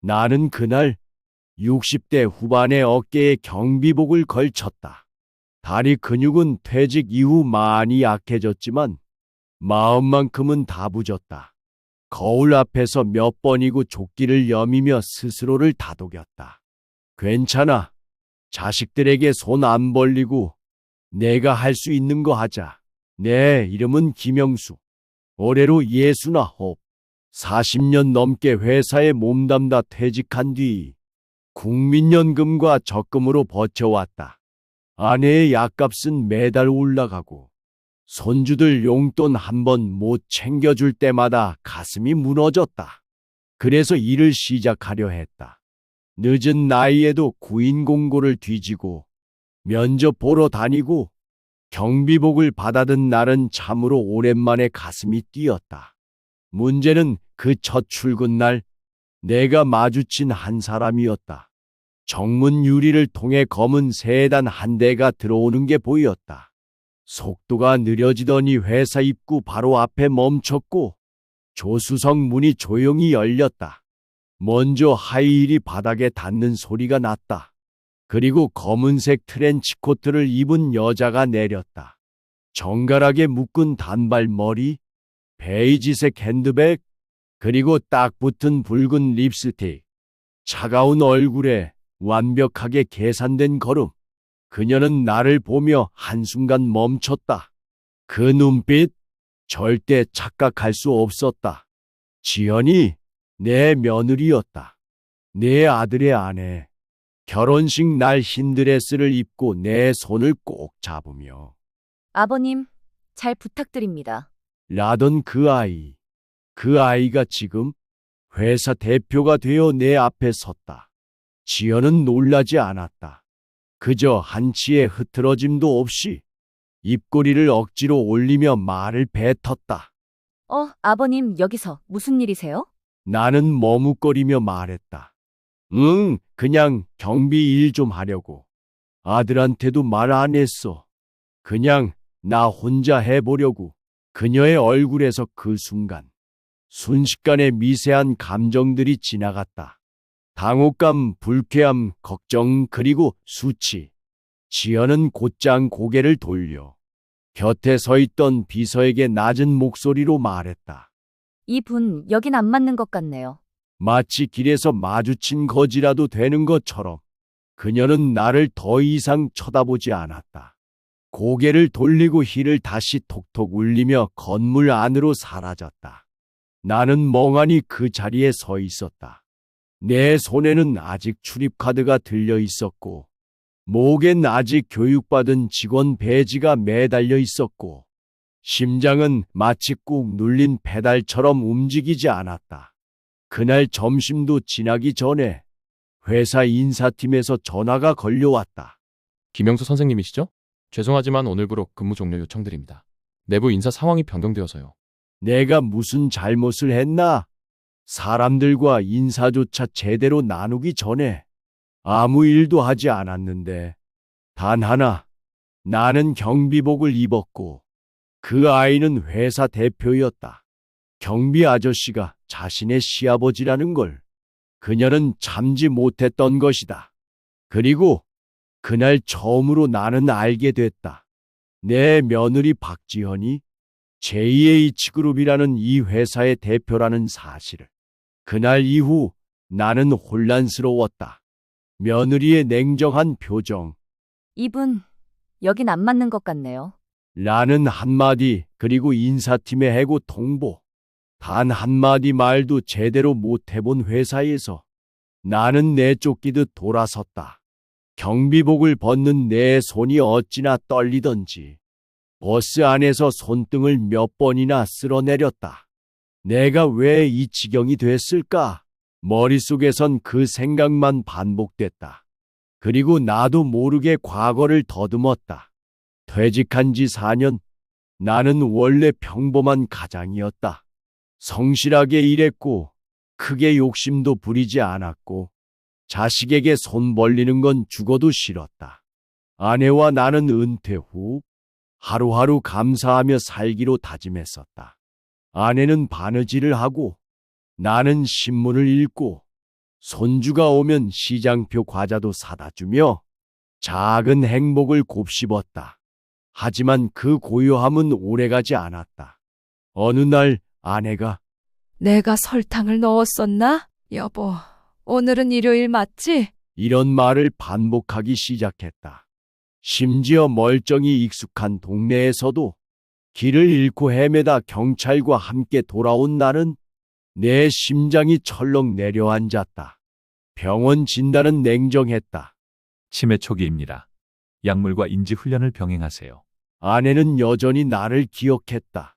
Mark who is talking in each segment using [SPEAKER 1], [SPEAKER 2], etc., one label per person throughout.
[SPEAKER 1] 나는 그날 60대 후반의 어깨에 경비복을 걸쳤다. 다리 근육은 퇴직 이후 많이 약해졌지만 마음만큼은 다부졌다. 거울 앞에서 몇 번이고 조끼를 여미며 스스로를 다독였다. 괜찮아. 자식들에게 손 안 벌리고 내가 할 수 있는 거 하자. 내 이름은 김영수. 올해로 69. 40년 넘게 회사에 몸담다 퇴직한 뒤 국민연금과 적금으로 버텨왔다. 아내의 약값은 매달 올라가고 손주들 용돈 한 번 못 챙겨줄 때마다 가슴이 무너졌다. 그래서 일을 시작하려 했다. 늦은 나이에도 구인 공고를 뒤지고 면접 보러 다니고 경비복을 받아든 날은 참으로 오랜만에 가슴이 뛰었다. 문제는 그 첫 출근 날 내가 마주친 한 사람이었다. 정문 유리를 통해 검은 세단 한 대가 들어오는 게 보였다. 속도가 느려지더니 회사 입구 바로 앞에 멈췄고 조수석 문이 조용히 열렸다. 먼저 하이힐이 바닥에 닿는 소리가 났다. 그리고 검은색 트렌치 코트를 입은 여자가 내렸다. 정갈하게 묶은 단발머리, 베이지색 핸드백, 그리고 딱 붙은 붉은 립스틱. 차가운 얼굴에 완벽하게 계산된 걸음. 그녀는 나를 보며 한순간 멈췄다. 그 눈빛, 절대 착각할 수 없었다. 지연이 내 며느리였다. 내 아들의 아내. 결혼식 날 흰 드레스를 입고 내 손을 꼭 잡으며
[SPEAKER 2] 아버님, 잘 부탁드립니다.
[SPEAKER 1] 라던 그 아이. 그 아이가 지금 회사 대표가 되어 내 앞에 섰다. 지연은 놀라지 않았다. 그저 한치의 흐트러짐도 없이 입꼬리를 억지로 올리며 말을 뱉었다.
[SPEAKER 2] 아버님, 여기서 무슨 일이세요?
[SPEAKER 1] 나는 머뭇거리며 말했다. 응, 그냥 경비 일 좀 하려고. 아들한테도 말 안 했어. 그냥 나 혼자 해보려고. 그녀의 얼굴에서 그 순간 순식간에 미세한 감정들이 지나갔다. 당혹감, 불쾌함, 걱정, 그리고 수치. 지연은 곧장 고개를 돌려 곁에 서 있던 비서에게 낮은 목소리로 말했다.
[SPEAKER 2] 이분 여긴 안 맞는 것 같네요.
[SPEAKER 1] 마치 길에서 마주친 거지라도 되는 것처럼 그녀는 나를 더 이상 쳐다보지 않았다. 고개를 돌리고 힐을 다시 톡톡 울리며 건물 안으로 사라졌다. 나는 멍하니 그 자리에 서 있었다. 내 손에는 아직 출입카드가 들려 있었고 목엔 아직 교육받은 직원 배지가 매달려 있었고 심장은 마치 꾹 눌린 페달처럼 움직이지 않았다. 그날 점심도 지나기 전에 회사 인사팀에서 전화가 걸려왔다.
[SPEAKER 3] 김영수 선생님이시죠? 죄송하지만 오늘부로 근무 종료 요청드립니다. 내부 인사 상황이 변경되어서요.
[SPEAKER 1] 내가 무슨 잘못을 했나? 사람들과 인사조차 제대로 나누기 전에 아무 일도 하지 않았는데 단 하나, 나는 경비복을 입었고 그 아이는 회사 대표였다. 경비 아저씨가 자신의 시아버지라는 걸 그녀는 참지 못했던 것이다. 그리고 그날 처음으로 나는 알게 됐다. 내 며느리 박지현이 JH그룹이라는 이 회사의 대표라는 사실을. 그날 이후 나는 혼란스러웠다. 며느리의 냉정한 표정,
[SPEAKER 2] 이분 여긴 안 맞는 것 같네요.
[SPEAKER 1] 라는 한마디, 그리고 인사팀의 해고 통보. 단 한마디 말도 제대로 못해본 회사에서 나는 내쫓기듯 돌아섰다. 경비복을 벗는 내 손이 어찌나 떨리던지 버스 안에서 손등을 몇 번이나 쓸어내렸다. 내가 왜 이 지경이 됐을까? 머릿속에선 그 생각만 반복됐다. 그리고 나도 모르게 과거를 더듬었다. 퇴직한 지 4년, 나는 원래 평범한 가장이었다. 성실하게 일했고, 크게 욕심도 부리지 않았고, 자식에게 손 벌리는 건 죽어도 싫었다. 아내와 나는 은퇴 후 하루하루 감사하며 살기로 다짐했었다. 아내는 바느질을 하고, 나는 신문을 읽고, 손주가 오면 시장표 과자도 사다 주며 작은 행복을 곱씹었다. 하지만 그 고요함은 오래가지 않았다. 어느 날 아내가
[SPEAKER 4] 내가 설탕을 넣었었나? 여보, 오늘은 일요일 맞지?
[SPEAKER 1] 이런 말을 반복하기 시작했다. 심지어 멀쩡히 익숙한 동네에서도 길을 잃고 헤매다 경찰과 함께 돌아온 나는 내 심장이 철렁 내려앉았다. 병원 진단은 냉정했다.
[SPEAKER 5] 치매 초기입니다. 약물과 인지 훈련을 병행하세요.
[SPEAKER 1] 아내는 여전히 나를 기억했다.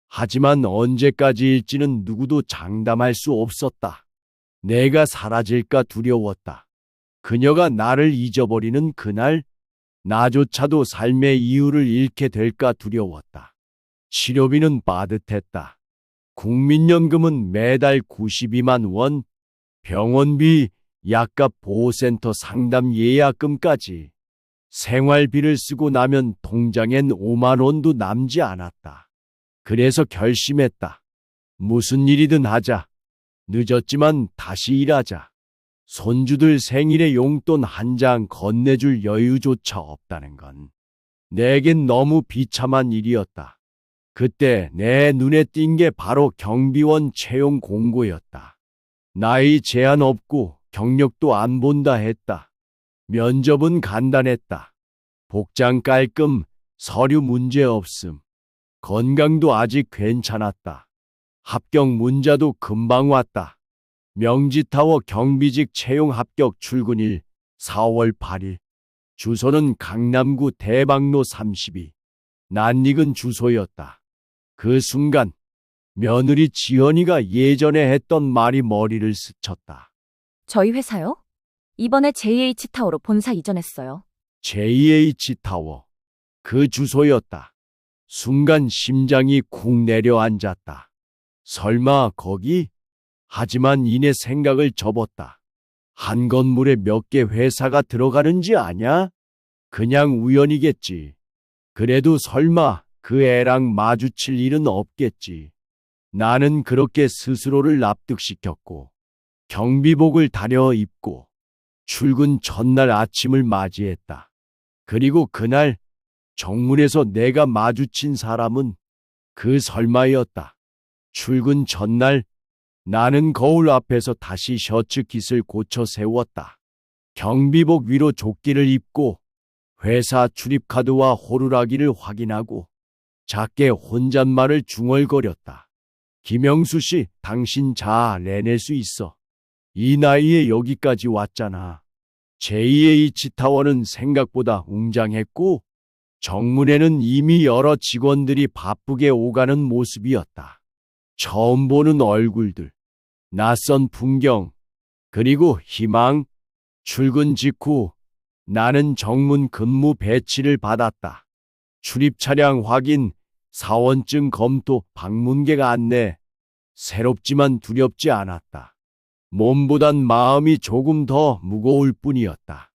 [SPEAKER 1] 하지만 언제까지일지는 누구도 장담할 수 없었다. 내가 사라질까 두려웠다. 그녀가 나를 잊어버리는 그날, 나조차도 삶의 이유를 잃게 될까 두려웠다. 치료비는 빠듯했다. 국민연금은 매달 92만 원, 병원비, 약값 보호센터 상담 예약금까지. 생활비를 쓰고 나면 통장엔 5만 원도 남지 않았다. 그래서 결심했다. 무슨 일이든 하자. 늦었지만 다시 일하자. 손주들 생일에 용돈 한 장 건네줄 여유조차 없다는 건 내겐 너무 비참한 일이었다. 그때 내 눈에 띈 게 바로 경비원 채용 공고였다. 나이 제한 없고 경력도 안 본다 했다. 면접은 간단했다. 복장 깔끔, 서류 문제 없음. 건강도 아직 괜찮았다. 합격 문자도 금방 왔다. 명지타워 경비직 채용 합격 출근일 4월 8일. 주소는 강남구 대방로 32. 낯익은 주소였다. 그 순간 며느리 지연이가 예전에 했던 말이 머리를 스쳤다.
[SPEAKER 2] 저희 회사요? 이번에 JH타워로 본사 이전했어요.
[SPEAKER 1] JH타워. 그 주소였다. 순간 심장이 쿵 내려앉았다. 설마 거기? 하지만 이내 생각을 접었다. 한 건물에 몇 개 회사가 들어가는지 아냐? 그냥 우연이겠지. 그래도 설마 그 애랑 마주칠 일은 없겠지. 나는 그렇게 스스로를 납득시켰고 경비복을 다려 입고 출근 전날 아침을 맞이했다. 그리고 그날 정문에서 내가 마주친 사람은 그 설마였다. 출근 전날 나는 거울 앞에서 다시 셔츠 깃을 고쳐 세웠다. 경비복 위로 조끼를 입고 회사 출입카드와 호루라기를 확인하고 작게 혼잣말을 중얼거렸다. 김영수 씨, 당신 잘 내낼 수 있어. 이 나이에 여기까지 왔잖아. JH타워는 생각보다 웅장했고 정문에는 이미 여러 직원들이 바쁘게 오가는 모습이었다. 처음 보는 얼굴들, 낯선 풍경, 그리고 희망. 출근 직후 나는 정문 근무 배치를 받았다. 출입 차량 확인, 사원증 검토, 방문객 안내. 새롭지만 두렵지 않았다. 몸보단 마음이 조금 더 무거울 뿐이었다.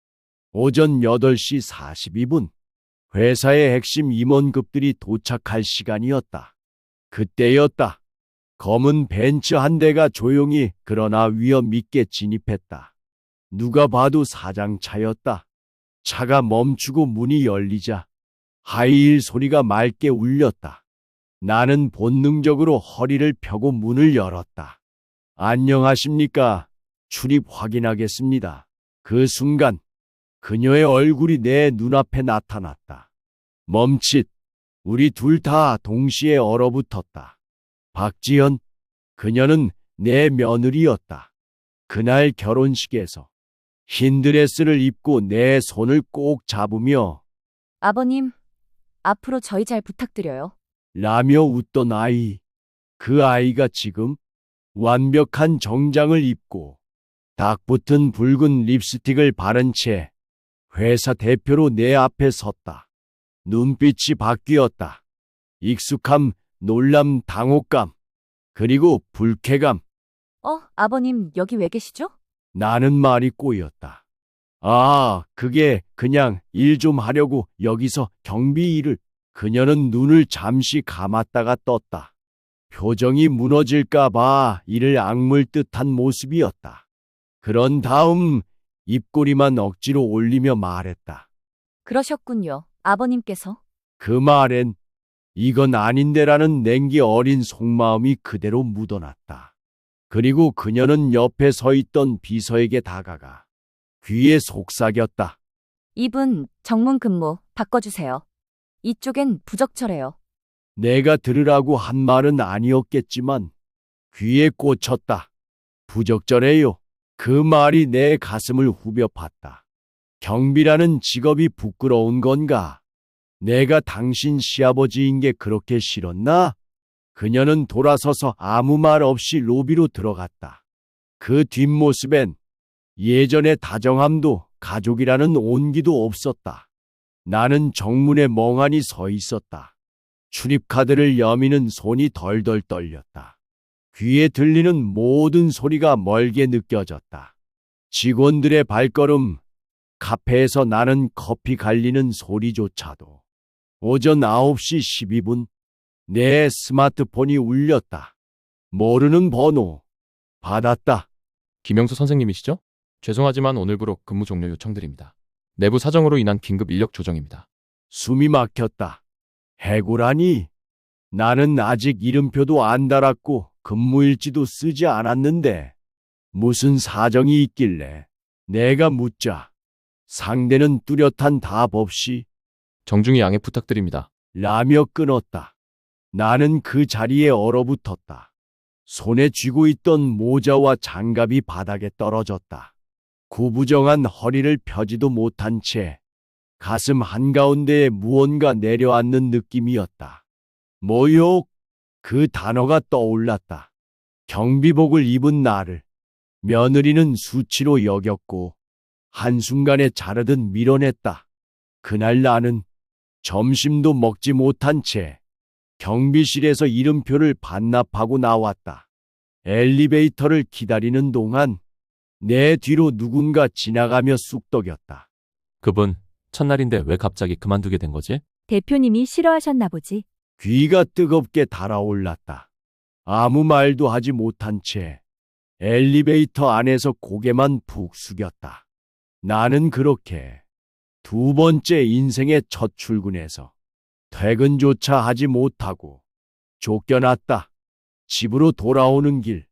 [SPEAKER 1] 오전 8시 42분. 회사의 핵심 임원급들이 도착할 시간이었다. 그때였다. 검은 벤츠 한 대가 조용히 그러나 위험 있게 진입했다. 누가 봐도 사장차였다. 차가 멈추고 문이 열리자 하이힐 소리가 맑게 울렸다. 나는 본능적으로 허리를 펴고 문을 열었다. 안녕하십니까? 출입 확인하겠습니다. 그 순간 그녀의 얼굴이 내 눈앞에 나타났다. 멈칫. 우리 둘 다 동시에 얼어붙었다. 박지연. 그녀는 내 며느리였다. 그날 결혼식에서 흰 드레스를 입고 내 손을 꼭 잡으며
[SPEAKER 2] 아버님, 앞으로 저희 잘 부탁드려요.
[SPEAKER 1] 라며 웃던 아이. 그 아이가 지금 완벽한 정장을 입고 딱 붙은 붉은 립스틱을 바른 채 회사 대표로 내 앞에 섰다. 눈빛이 바뀌었다. 익숙함, 놀람, 당혹감, 그리고 불쾌감.
[SPEAKER 2] 아버님, 여기 왜 계시죠?
[SPEAKER 1] 나는 말이 꼬였다. 아, 그게 그냥 일 좀 하려고 여기서 경비 일을. 그녀는 눈을 잠시 감았다가 떴다. 표정이 무너질까 봐 이를 악물 듯한 모습이었다. 그런 다음 입꼬리만 억지로 올리며 말했다.
[SPEAKER 2] 그러셨군요. 아버님께서.
[SPEAKER 1] 그 말엔 이건 아닌데라는 냉기 어린 속마음이 그대로 묻어났다. 그리고 그녀는 옆에 서 있던 비서에게 다가가 귀에 속삭였다.
[SPEAKER 2] 이분 정문 근무 바꿔주세요. 이쪽엔 부적절해요.
[SPEAKER 1] 내가 들으라고 한 말은 아니었겠지만 귀에 꽂혔다. 부적절해요. 그 말이 내 가슴을 후벼 팠다. 경비라는 직업이 부끄러운 건가? 내가 당신 시아버지인 게 그렇게 싫었나? 그녀는 돌아서서 아무 말 없이 로비로 들어갔다. 그 뒷모습엔 예전의 다정함도 가족이라는 온기도 없었다. 나는 정문에 멍하니 서 있었다. 출입카드를 여미는 손이 덜덜 떨렸다. 귀에 들리는 모든 소리가 멀게 느껴졌다. 직원들의 발걸음, 카페에서 나는 커피 갈리는 소리조차도. 오전 9시 12분, 내 스마트폰이 울렸다. 모르는 번호. 받았다.
[SPEAKER 3] 김영수 선생님이시죠? 죄송하지만 오늘부로 근무 종료 요청드립니다. 내부 사정으로 인한 긴급 인력 조정입니다.
[SPEAKER 1] 숨이 막혔다. 해고라니? 나는 아직 이름표도 안 달았고 근무일지도 쓰지 않았는데 무슨 사정이 있길래 내가 묻자 상대는 뚜렷한 답 없이
[SPEAKER 3] 정중히 양해 부탁드립니다.
[SPEAKER 1] 라며 끊었다. 나는 그 자리에 얼어붙었다. 손에 쥐고 있던 모자와 장갑이 바닥에 떨어졌다. 구부정한 허리를 펴지도 못한 채 가슴 한가운데에 무언가 내려앉는 느낌이었다. 모욕, 그 단어가 떠올랐다. 경비복을 입은 나를 며느리는 수치로 여겼고 한순간에 자르듯 밀어냈다. 그날 나는 점심도 먹지 못한 채 경비실에서 이름표를 반납하고 나왔다. 엘리베이터를 기다리는 동안 내 뒤로 누군가 지나가며 쑥덕였다.
[SPEAKER 6] 그분, 첫날인데 왜 갑자기 그만두게 된 거지?
[SPEAKER 2] 대표님이 싫어하셨나 보지.
[SPEAKER 1] 귀가 뜨겁게 달아올랐다. 아무 말도 하지 못한 채 엘리베이터 안에서 고개만 푹 숙였다. 나는 그렇게 두 번째 인생의 첫 출근에서 퇴근조차 하지 못하고 쫓겨났다. 집으로 돌아오는 길,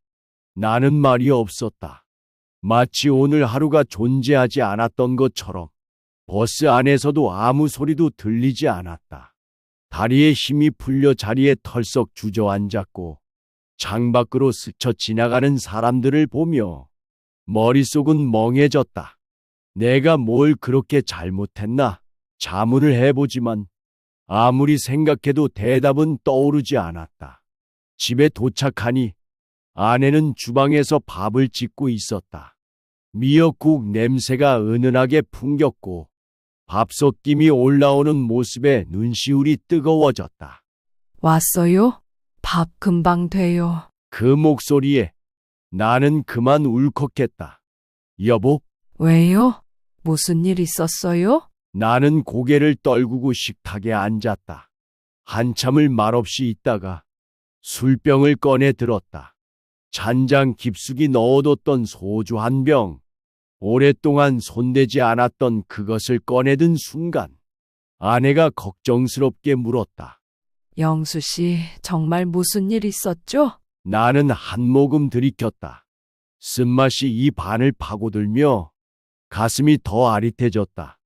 [SPEAKER 1] 나는 말이 없었다. 마치 오늘 하루가 존재하지 않았던 것처럼 버스 안에서도 아무 소리도 들리지 않았다. 다리에 힘이 풀려 자리에 털썩 주저앉았고 창밖으로 스쳐 지나가는 사람들을 보며 머릿속은 멍해졌다. 내가 뭘 그렇게 잘못했나? 자문을 해보지만 아무리 생각해도 대답은 떠오르지 않았다. 집에 도착하니 아내는 주방에서 밥을 짓고 있었다. 미역국 냄새가 은은하게 풍겼고 밥솥김이 올라오는 모습에 눈시울이 뜨거워졌다.
[SPEAKER 4] 왔어요? 밥 금방 돼요.
[SPEAKER 1] 그 목소리에 나는 그만 울컥했다. 여보,
[SPEAKER 4] 왜요? 무슨 일 있었어요?
[SPEAKER 1] 나는 고개를 떨구고 식탁에 앉았다. 한참을 말없이 있다가 술병을 꺼내 들었다. 잔장 깊숙이 넣어뒀던 소주 한 병. 오랫동안 손대지 않았던 그것을 꺼내든 순간 아내가 걱정스럽게 물었다.
[SPEAKER 4] 영수 씨, 정말 무슨 일 있었죠?
[SPEAKER 1] 나는 한 모금 들이켰다. 쓴맛이 입 안을 파고들며 가슴이 더 아릿해졌다.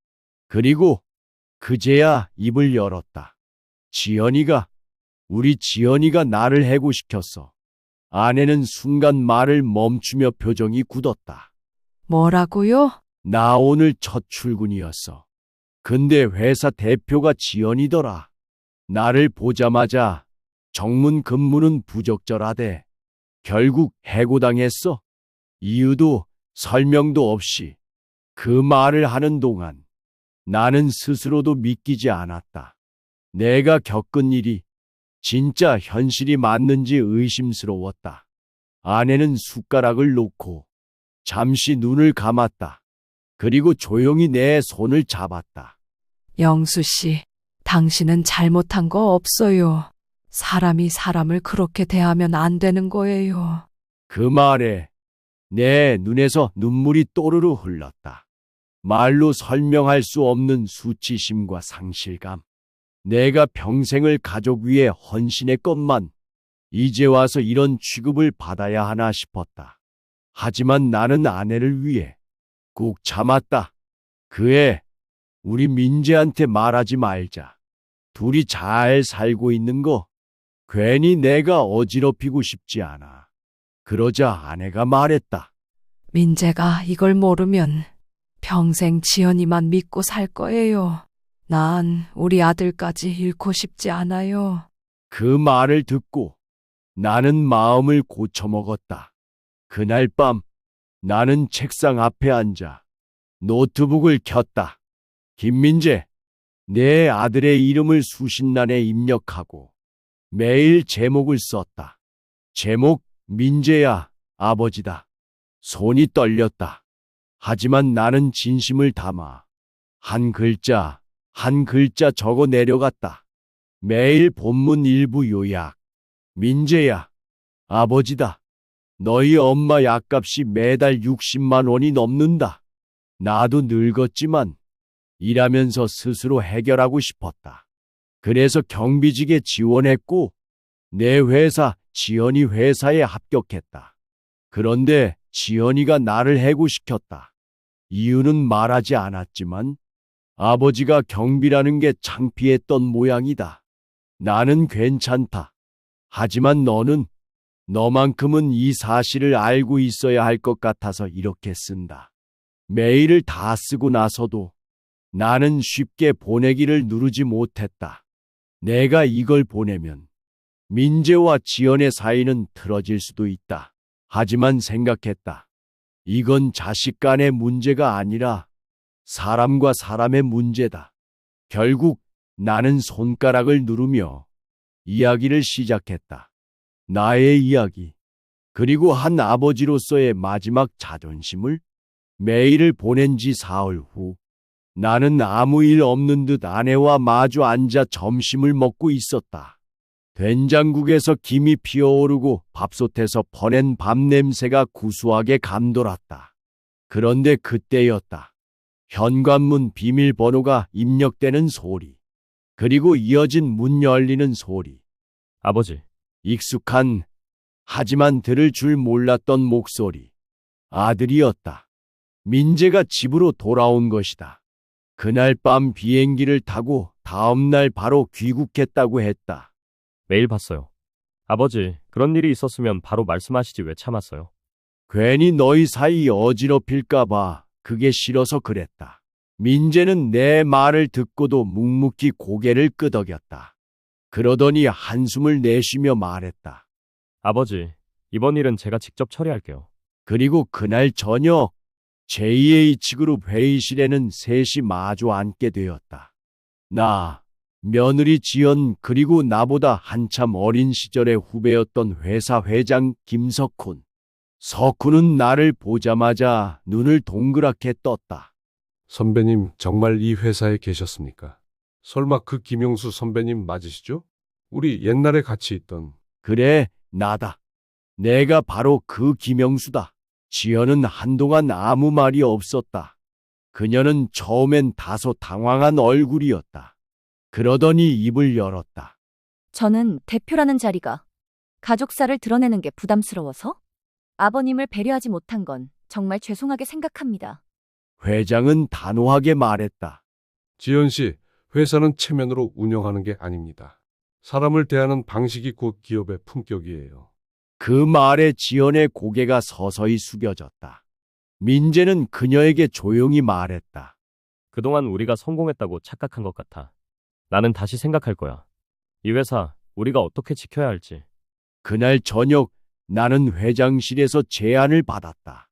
[SPEAKER 1] 그리고 그제야 입을 열었다. 우리 지연이가 나를 해고시켰어. 아내는 순간 말을 멈추며 표정이 굳었다.
[SPEAKER 4] 뭐라고요?
[SPEAKER 1] 나 오늘 첫 출근이었어. 근데 회사 대표가 지연이더라. 나를 보자마자 정문 근무는 부적절하대. 결국 해고당했어. 이유도 설명도 없이. 그 말을 하는 동안 나는 스스로도 믿기지 않았다. 내가 겪은 일이 진짜 현실이 맞는지 의심스러웠다. 아내는 숟가락을 놓고 잠시 눈을 감았다. 그리고 조용히 내 손을 잡았다.
[SPEAKER 4] 영수 씨, 당신은 잘못한 거 없어요. 사람이 사람을 그렇게 대하면 안 되는 거예요.
[SPEAKER 1] 그 말에 내 눈에서 눈물이 또르르 흘렀다. 말로 설명할 수 없는 수치심과 상실감. 내가 평생을 가족 위해 헌신했건만 이제 와서 이런 취급을 받아야 하나 싶었다. 하지만 나는 아내를 위해 꾹 참았다. 그애, 우리 민재한테 말하지 말자. 둘이 잘 살고 있는 거 괜히 내가 어지럽히고 싶지 않아. 그러자 아내가 말했다.
[SPEAKER 4] 민재가 이걸 모르면 평생 지연이만 믿고 살 거예요. 난 우리 아들까지 잃고 싶지 않아요.
[SPEAKER 1] 그 말을 듣고 나는 마음을 고쳐먹었다. 그날 밤 나는 책상 앞에 앉아 노트북을 켰다. 김민재, 내 아들의 이름을 수신란에 입력하고 매일 제목을 썼다. 제목 민재야, 아버지다. 손이 떨렸다. 하지만 나는 진심을 담아 한 글자 한 글자 적어 내려갔다. 매일 본문 일부 요약. 민재야, 아버지다. 너희 엄마 약값이 매달 60만 원이 넘는다. 나도 늙었지만 일하면서 스스로 해결하고 싶었다. 그래서 경비직에 지원했고 내 회사 지연이 회사에 합격했다. 그런데 지연이가 나를 해고시켰다. 이유는 말하지 않았지만 아버지가 경비라는 게 창피했던 모양이다. 나는 괜찮다. 하지만 너만큼은 이 사실을 알고 있어야 할 것 같아서 이렇게 쓴다. 메일을 다 쓰고 나서도 나는 쉽게 보내기를 누르지 못했다. 내가 이걸 보내면 민재와 지연의 사이는 틀어질 수도 있다. 하지만 생각했다. 이건 자식 간의 문제가 아니라 사람과 사람의 문제다. 결국 나는 손가락을 누르며 이야기를 시작했다. 나의 이야기, 그리고 한 아버지로서의 마지막 자존심을. 메일을 보낸 지 사흘 후 나는 아무 일 없는 듯 아내와 마주 앉아 점심을 먹고 있었다. 된장국에서 김이 피어오르고 밥솥에서 퍼낸 밥 냄새가 구수하게 감돌았다. 그런데 그때였다. 현관문 비밀번호가 입력되는 소리, 그리고 이어진 문 열리는 소리.
[SPEAKER 6] 아버지,
[SPEAKER 1] 익숙한, 하지만 들을 줄 몰랐던 목소리. 아들이었다. 민재가 집으로 돌아온 것이다. 그날 밤 비행기를 타고 다음 날 바로 귀국했다고 했다.
[SPEAKER 6] 메일 봤어요. 아버지, 그런 일이 있었으면 바로 말씀하시지 왜 참았어요?
[SPEAKER 1] 괜히 너희 사이 어지럽힐까봐 그게 싫어서 그랬다. 민재는 내 말을 듣고도 묵묵히 고개를 끄덕였다. 그러더니 한숨을 내쉬며 말했다.
[SPEAKER 6] 아버지, 이번 일은 제가 직접 처리할게요.
[SPEAKER 1] 그리고 그날 저녁 JH그룹 회의실에는 셋이 마주 앉게 되었다. 나, 며느리 지연, 그리고 나보다 한참 어린 시절의 후배였던 회사 회장 김석훈. 석훈은 나를 보자마자 눈을 동그랗게 떴다.
[SPEAKER 7] 선배님, 정말 이 회사에 계셨습니까? 설마 그 김용수 선배님 맞으시죠? 우리 옛날에 같이 있던.
[SPEAKER 1] 그래, 나다. 내가 바로 그 김영수다. 지연은 한동안 아무 말이 없었다. 그녀는 처음엔 다소 당황한 얼굴이었다. 그러더니 입을 열었다.
[SPEAKER 2] 저는 대표라는 자리가 가족사를 드러내는 게 부담스러워서 아버님을 배려하지 못한 건 정말 죄송하게 생각합니다.
[SPEAKER 1] 회장은 단호하게 말했다.
[SPEAKER 7] 지연 씨, 회사는 체면으로 운영하는 게 아닙니다. 사람을 대하는 방식이 곧 기업의 품격이에요.
[SPEAKER 1] 그 말에 지연의 고개가 서서히 숙여졌다. 민재는 그녀에게 조용히 말했다.
[SPEAKER 6] 그동안 우리가 성공했다고 착각한 것 같아. 나는 다시 생각할 거야. 이 회사, 우리가 어떻게 지켜야 할지.
[SPEAKER 1] 그날 저녁 나는 회장실에서 제안을 받았다.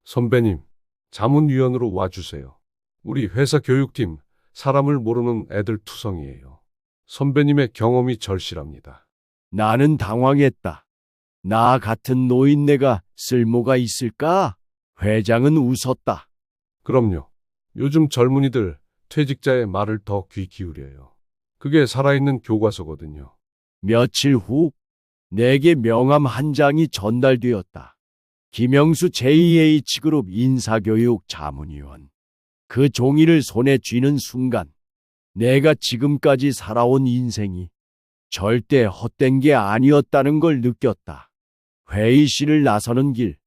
[SPEAKER 7] 선배님, 자문위원으로 와주세요. 우리 회사 교육팀, 사람을 모르는 애들 투성이에요. 선배님의 경험이 절실합니다.
[SPEAKER 1] 나는 당황했다. 나 같은 노인네가 쓸모가 있을까? 회장은 웃었다.
[SPEAKER 7] 그럼요. 요즘 젊은이들 퇴직자의 말을 더 귀 기울여요. 그게 살아있는 교과서거든요.
[SPEAKER 1] 며칠 후 내게 명함 한 장이 전달되었다. 김영수 JH그룹 인사교육 자문위원. 그 종이를 손에 쥐는 순간 내가 지금까지 살아온 인생이 절대 헛된 게 아니었다는 걸 느꼈다. 회의실을 나서는 길,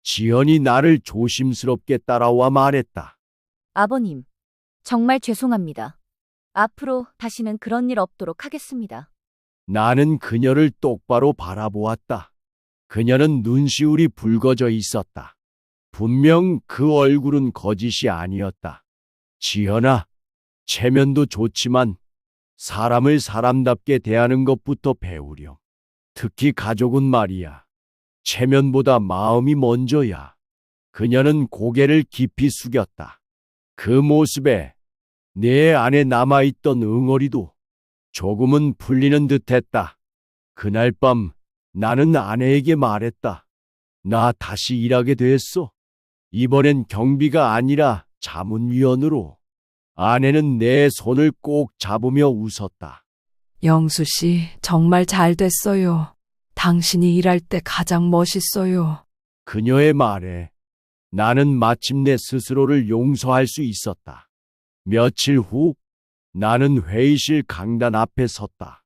[SPEAKER 1] 지연이 나를 조심스럽게 따라와 말했다.
[SPEAKER 2] 아버님, 정말 죄송합니다. 앞으로 다시는 그런 일 없도록 하겠습니다.
[SPEAKER 1] 나는 그녀를 똑바로 바라보았다. 그녀는 눈시울이 붉어져 있었다. 분명 그 얼굴은 거짓이 아니었다. 지연아, 체면도 좋지만 사람을 사람답게 대하는 것부터 배우렴. 특히 가족은 말이야. 체면보다 마음이 먼저야. 그녀는 고개를 깊이 숙였다. 그 모습에 내 안에 남아있던 응어리도 조금은 풀리는 듯했다. 그날 밤 나는 아내에게 말했다. 나 다시 일하게 됐어. 이번엔 경비가 아니라 자문위원으로. 아내는 내 손을 꼭 잡으며 웃었다.
[SPEAKER 4] 영수 씨, 정말 잘 됐어요. 당신이 일할 때 가장 멋있어요.
[SPEAKER 1] 그녀의 말에 나는 마침내 스스로를 용서할 수 있었다. 며칠 후 나는 회의실 강단 앞에 섰다.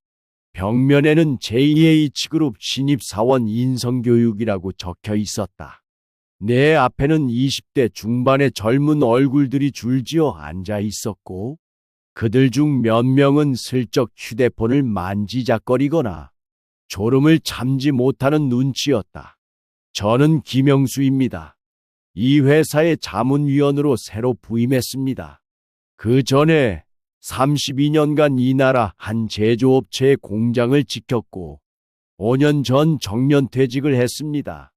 [SPEAKER 1] 벽면에는 JH그룹 신입사원 인성교육이라고 적혀 있었다. 내 앞에는 20대 중반의 젊은 얼굴들이 줄지어 앉아 있었고 그들 중 몇 명은 슬쩍 휴대폰을 만지작거리거나 졸음을 참지 못하는 눈치였다. 저는 김영수입니다. 이 회사의 자문위원으로 새로 부임했습니다. 그 전에 32년간 이 나라 한 제조업체의 공장을 지켰고 5년 전 정년퇴직을 했습니다.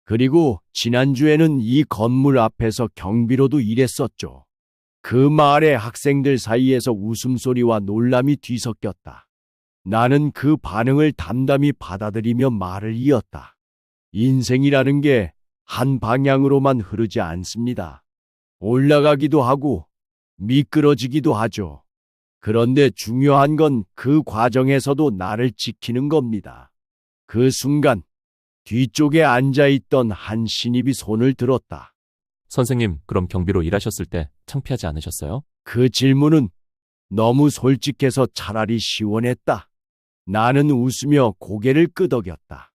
[SPEAKER 1] 그리고 지난주에는 이 건물 앞에서 경비로도 일했었죠. 그 말에 학생들 사이에서 웃음소리와 놀람이 뒤섞였다. 나는 그 반응을 담담히 받아들이며 말을 이었다. 인생이라는 게 한 방향으로만 흐르지 않습니다. 올라가기도 하고 미끄러지기도 하죠. 그런데 중요한 건 그 과정에서도 나를 지키는 겁니다. 그 순간 뒤쪽에 앉아있던 한 신입이 손을 들었다.
[SPEAKER 5] 선생님, 그럼 경비로 일하셨을 때 창피하지 않으셨어요?
[SPEAKER 1] 그 질문은 너무 솔직해서 차라리 시원했다. 나는 웃으며 고개를 끄덕였다.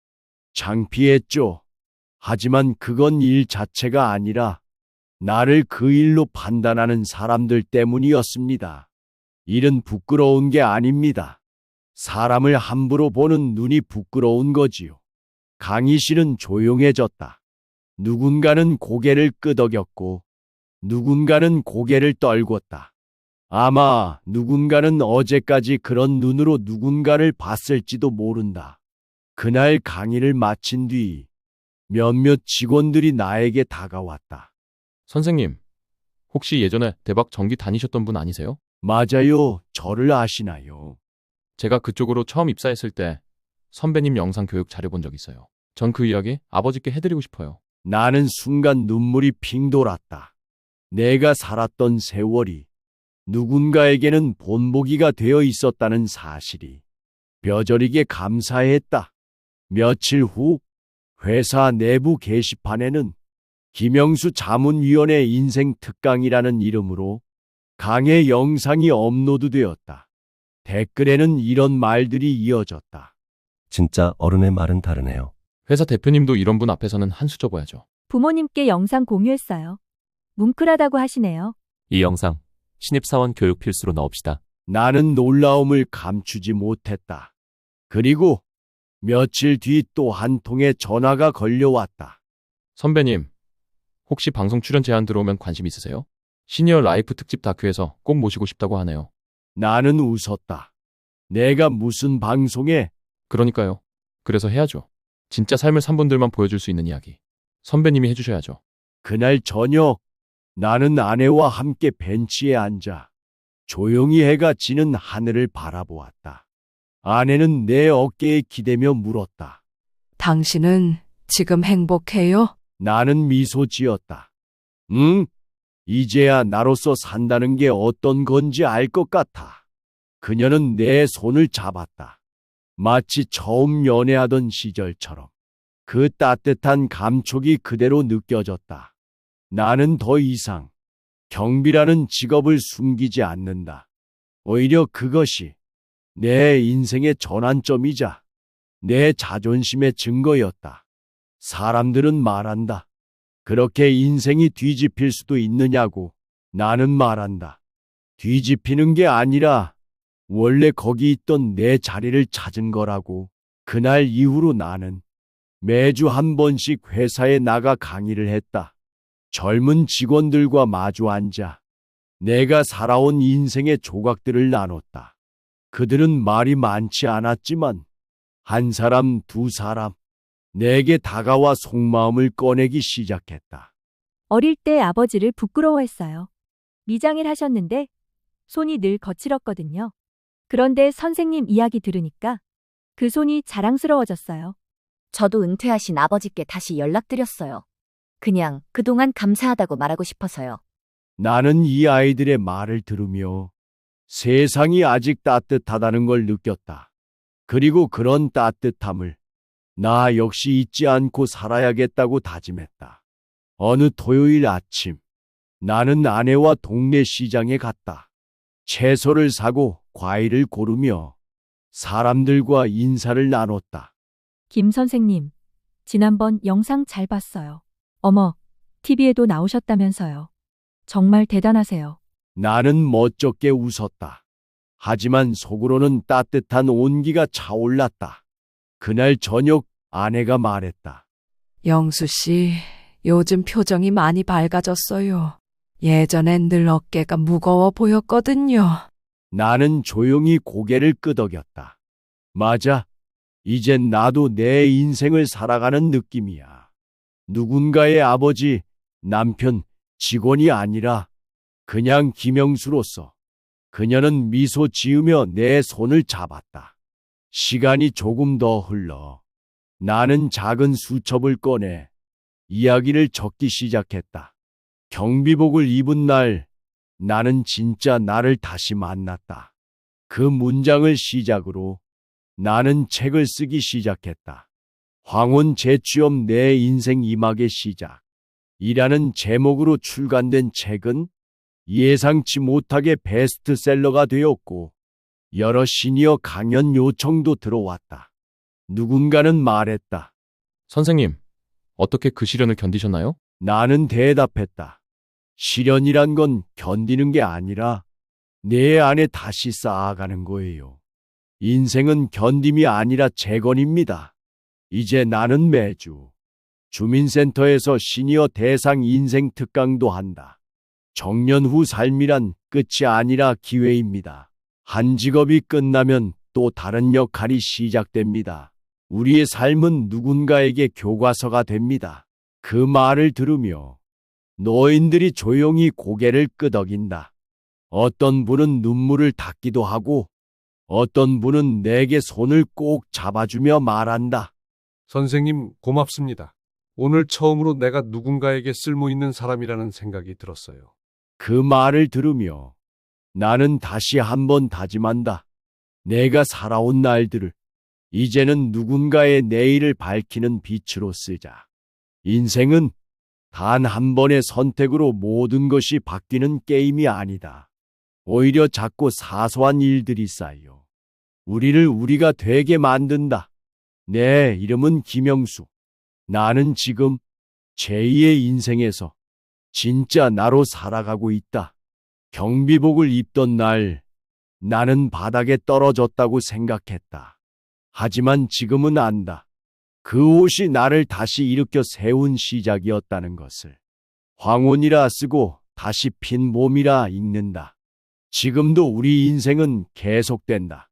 [SPEAKER 1] 창피했죠. 하지만 그건 일 자체가 아니라 나를 그 일로 판단하는 사람들 때문이었습니다. 일은 부끄러운 게 아닙니다. 사람을 함부로 보는 눈이 부끄러운 거지요. 강의실은 조용해졌다. 누군가는 고개를 끄덕였고 누군가는 고개를 떨궜다. 아마 누군가는 어제까지 그런 눈으로 누군가를 봤을지도 모른다. 그날 강의를 마친 뒤 몇몇 직원들이 나에게 다가왔다.
[SPEAKER 3] 선생님, 혹시 예전에 대박 전기 다니셨던 분 아니세요?
[SPEAKER 1] 맞아요. 저를 아시나요?
[SPEAKER 3] 제가 그쪽으로 처음 입사했을 때 선배님 영상 교육 자료 본 적 있어요. 전 그 이야기 아버지께 해드리고 싶어요.
[SPEAKER 1] 나는 순간 눈물이 핑 돌았다. 내가 살았던 세월이 누군가에게는 본보기가 되어 있었다는 사실이 뼈저리게 감사했다. 며칠 후 회사 내부 게시판에는 김영수 자문위원의 인생 특강이라는 이름으로 강의 영상이 업로드되었다. 댓글에는 이런 말들이 이어졌다.
[SPEAKER 8] 진짜 어른의 말은 다르네요.
[SPEAKER 3] 회사 대표님도 이런 분 앞에서는 한 수 접어야죠.
[SPEAKER 9] 부모님께 영상 공유했어요. 뭉클하다고 하시네요.
[SPEAKER 5] 이 영상 신입사원 교육 필수로 넣읍시다.
[SPEAKER 1] 나는 놀라움을 감추지 못했다. 그리고 며칠 뒤 또 한 통의 전화가 걸려왔다.
[SPEAKER 3] 선배님, 혹시 방송 출연 제안 들어오면 관심 있으세요? 시니어 라이프 특집 다큐에서 꼭 모시고 싶다고 하네요.
[SPEAKER 1] 나는 웃었다. 내가 무슨 방송에?
[SPEAKER 3] 그러니까요. 그래서 해야죠. 진짜 삶을 산 분들만 보여줄 수 있는 이야기. 선배님이 해주셔야죠.
[SPEAKER 1] 그날 저녁 나는 아내와 함께 벤치에 앉아 조용히 해가 지는 하늘을 바라보았다. 아내는 내 어깨에 기대며 물었다.
[SPEAKER 4] 당신은 지금 행복해요?
[SPEAKER 1] 나는 미소 지었다. 응? 이제야 나로서 산다는 게 어떤 건지 알 것 같아. 그녀는 내 손을 잡았다. 마치 처음 연애하던 시절처럼. 그 따뜻한 감촉이 그대로 느껴졌다. 나는 더 이상 경비라는 직업을 숨기지 않는다. 오히려 그것이 내 인생의 전환점이자 내 자존심의 증거였다. 사람들은 말한다. 그렇게 인생이 뒤집힐 수도 있느냐고. 나는 말한다. 뒤집히는 게 아니라 원래 거기 있던 내 자리를 찾은 거라고. 그날 이후로 나는 매주 한 번씩 회사에 나가 강의를 했다. 젊은 직원들과 마주 앉아 내가 살아온 인생의 조각들을 나눴다. 그들은 말이 많지 않았지만 한 사람, 두 사람 내게 다가와 속마음을 꺼내기 시작했다.
[SPEAKER 9] 어릴 때 아버지를 부끄러워했어요. 미장일 하셨는데 손이 늘 거칠었거든요. 그런데 선생님 이야기 들으니까 그 손이 자랑스러워졌어요.
[SPEAKER 2] 저도 은퇴하신 아버지께 다시 연락드렸어요. 그냥 그동안 감사하다고 말하고 싶어서요.
[SPEAKER 1] 나는 이 아이들의 말을 들으며 세상이 아직 따뜻하다는 걸 느꼈다. 그리고 그런 따뜻함을 나 역시 잊지 않고 살아야겠다고 다짐했다. 어느 토요일 아침, 나는 아내와 동네 시장에 갔다. 채소를 사고 과일을 고르며 사람들과 인사를 나눴다.
[SPEAKER 9] 김 선생님, 지난번 영상 잘 봤어요. 어머, TV에도 나오셨다면서요. 정말 대단하세요.
[SPEAKER 1] 나는 멋쩍게 웃었다. 하지만 속으로는 따뜻한 온기가 차올랐다. 그날 저녁 아내가 말했다.
[SPEAKER 4] 영수 씨, 요즘 표정이 많이 밝아졌어요. 예전엔 늘 어깨가 무거워 보였거든요.
[SPEAKER 1] 나는 조용히 고개를 끄덕였다. 맞아. 이젠 나도 내 인생을 살아가는 느낌이야. 누군가의 아버지, 남편, 직원이 아니라 그냥 김영수로서. 그녀는 미소 지으며 내 손을 잡았다. 시간이 조금 더 흘러 나는 작은 수첩을 꺼내 이야기를 적기 시작했다. 경비복을 입은 날 나는 진짜 나를 다시 만났다. 그 문장을 시작으로 나는 책을 쓰기 시작했다. 황혼 재취업 내 인생 이막의 시작. 이라는 제목으로 출간된 책은 예상치 못하게 베스트셀러가 되었고 여러 시니어 강연 요청도 들어왔다. 누군가는 말했다.
[SPEAKER 3] 선생님, 어떻게 그 시련을 견디셨나요?
[SPEAKER 1] 나는 대답했다. 시련이란 건 견디는 게 아니라 내 안에 다시 쌓아가는 거예요. 인생은 견딤이 아니라 재건입니다. 이제 나는 매주 주민센터에서 시니어 대상 인생 특강도 한다. 정년 후 삶이란 끝이 아니라 기회입니다. 한 직업이 끝나면 또 다른 역할이 시작됩니다. 우리의 삶은 누군가에게 교과서가 됩니다. 그 말을 들으며 노인들이 조용히 고개를 끄덕인다. 어떤 분은 눈물을 닦기도 하고 어떤 분은 내게 손을 꼭 잡아주며 말한다.
[SPEAKER 7] 선생님, 고맙습니다. 오늘 처음으로 내가 누군가에게 쓸모 있는 사람이라는 생각이 들었어요.
[SPEAKER 1] 그 말을 들으며 나는 다시 한번 다짐한다. 내가 살아온 날들을 이제는 누군가의 내일을 밝히는 빛으로 쓰자. 인생은 단 한 번의 선택으로 모든 것이 바뀌는 게임이 아니다. 오히려 작고 사소한 일들이 쌓여 우리를 우리가 되게 만든다. 내 이름은 김영수. 나는 지금 제2의 인생에서 진짜 나로 살아가고 있다. 경비복을 입던 날 나는 바닥에 떨어졌다고 생각했다. 하지만 지금은 안다. 그 옷이 나를 다시 일으켜 세운 시작이었다는 것을. 황혼이라 쓰고 다시 핀 봄이라 읽는다. 지금도 우리 인생은 계속된다.